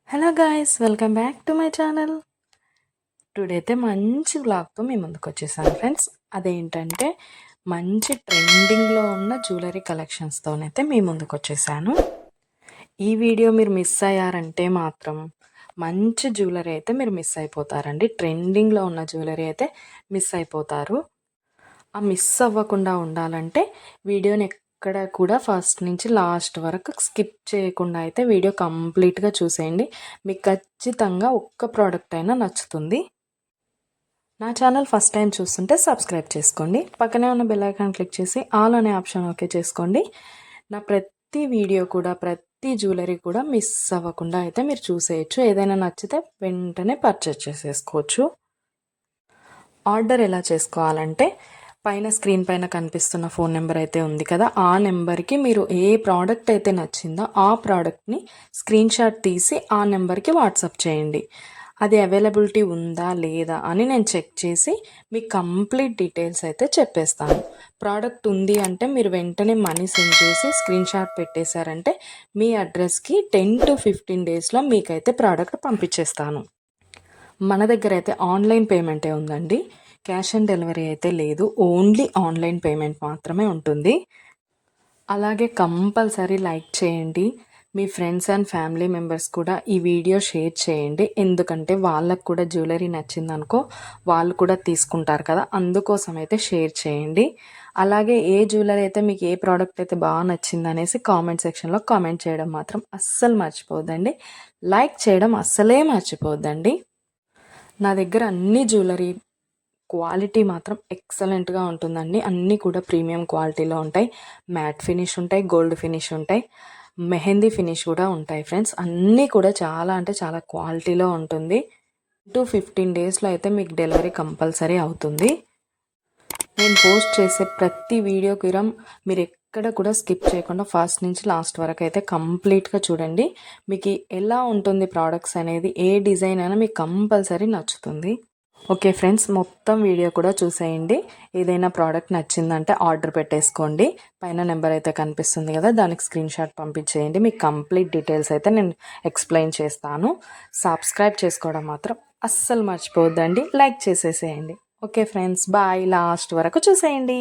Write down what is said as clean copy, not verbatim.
Hello guys, welcome back to my channel. Today అయితే మంచి వ్లాగ్తో మీ ముందుకు వచ్చేసాను ఫ్రెండ్స్. అదేంటంటే మంచి ట్రెండింగ్లో ఉన్న జ్యువెలరీ కలెక్షన్స్తోనైతే మీ ముందుకు వచ్చేసాను. ఈ వీడియో మీరు మిస్ అయ్యారంటే మాత్రం మంచి జ్యువెలరీ అయితే మీరు మిస్ అయిపోతారండి. ట్రెండింగ్లో ఉన్న జ్యువెలరీ అయితే మిస్ అయిపోతారు. ఆ మిస్ అవ్వకుండా ఉండాలంటే వీడియోని ఎక్కడ కూడా ఫస్ట్ నుంచి లాస్ట్ వరకు స్కిప్ చేయకుండా అయితే వీడియో కంప్లీట్గా చూసేయండి. మీకు ఖచ్చితంగా ఒక్క ప్రోడక్ట్ అయినా నచ్చుతుంది. నా ఛానల్ ఫస్ట్ టైం చూస్తుంటే సబ్స్క్రైబ్ చేసుకోండి. పక్కనే ఉన్న బెల్ ఐకాన్ క్లిక్ చేసి ఆల్ అనే ఆప్షన్ ఓకే చేసుకోండి. నా ప్రతి వీడియో కూడా ప్రతి జ్యువెలరీ కూడా మిస్ అవ్వకుండా అయితే మీరు చూసేయచ్చు. ఏదైనా నచ్చితే వెంటనే పర్చేస్ చేసేసుకోవచ్చు. ఆర్డర్ ఎలా చేసుకోవాలంటే పైన స్క్రీన్ పైన కనిపిస్తున్న ఫోన్ నెంబర్ అయితే ఉంది కదా, ఆ నెంబర్కి మీరు ఏ ప్రోడక్ట్ అయితే నచ్చిందో ఆ ప్రోడక్ట్ని స్క్రీన్ షాట్ తీసి ఆ నెంబర్కి వాట్సాప్ చేయండి. అది అవైలబిలిటీ ఉందా లేదా అని నేను చెక్ చేసి మీకు కంప్లీట్ డీటెయిల్స్ అయితే చెప్పేస్తాను. ప్రోడక్ట్ ఉంది అంటే మీరు వెంటనే మనీ సెండ్ చేసి స్క్రీన్ షాట్ పెట్టేశారంటే మీ అడ్రస్కి 10 to 15 డేస్లో మీకైతే ప్రోడక్ట్ పంపించేస్తాను. మన దగ్గర అయితే ఆన్లైన్ పేమెంటే ఉందండి. క్యాష్ ఆన్ డెలివరీ అయితే లేదు. ఓన్లీ ఆన్లైన్ పేమెంట్ మాత్రమే ఉంటుంది. అలాగే కంపల్సరీ లైక్ చేయండి. మీ ఫ్రెండ్స్ అండ్ ఫ్యామిలీ మెంబర్స్ కూడా ఈ వీడియో షేర్ చేయండి. ఎందుకంటే వాళ్ళకు కూడా జ్యువెలరీ నచ్చిందనుకో వాళ్ళు కూడా తీసుకుంటారు కదా, అందుకోసం అయితే షేర్ చేయండి. అలాగే ఏ జ్యువెలరీ అయితే మీకు ఏ ప్రోడక్ట్ అయితే బాగా నచ్చింది అనేసి కామెంట్ సెక్షన్లో కామెంట్ చేయడం మాత్రం అస్సలు మర్చిపోద్దండి. లైక్ చేయడం అస్సలే మర్చిపోద్దండి. నా దగ్గర అన్ని జ్యువెలరీ క్వాలిటీ మాత్రం ఎక్సలెంట్గా ఉంటుందండి. అన్నీ కూడా ప్రీమియం క్వాలిటీలో ఉంటాయి. మ్యాట్ ఫినిష్ ఉంటాయి, గోల్డ్ ఫినిష్ ఉంటాయి, మెహందీ ఫినిష్ కూడా ఉంటాయి ఫ్రెండ్స్. అన్నీ కూడా చాలా అంటే చాలా క్వాలిటీలో ఉంటుంది. 15 డేస్లో అయితే మీకు డెలివరీ కంపల్సరీ అవుతుంది. నేను పోస్ట్ చేసే ప్రతి వీడియోకి మీరు ఎక్కడ కూడా స్కిప్ చేయకుండా ఫస్ట్ నుంచి లాస్ట్ వరకు అయితే కంప్లీట్గా చూడండి. మీకు ఎలా ఉంటుంది ప్రోడక్ట్స్ అనేది, ఏ డిజైన్ అయినా మీకు కంపల్సరీ నచ్చుతుంది. ఓకే ఫ్రెండ్స్, మొత్తం వీడియో కూడా చూసేయండి. ఏదైనా ప్రోడక్ట్ నచ్చిందంటే ఆర్డర్ పెట్టేసుకోండి. పైన నెంబర్ అయితే కనిపిస్తుంది కదా, దానికి స్క్రీన్ షాట్ పంపించేయండి. మీకు కంప్లీట్ డీటెయిల్స్ అయితే నేను ఎక్స్ప్లెయిన్ చేస్తాను. సబ్స్క్రైబ్ చేసుకోవడం మాత్రం అస్సలు మర్చిపోవద్దండి. లైక్ చేసేసేయండి. Okay friends, bye. లాస్ట్ వరకు చూసేయండి.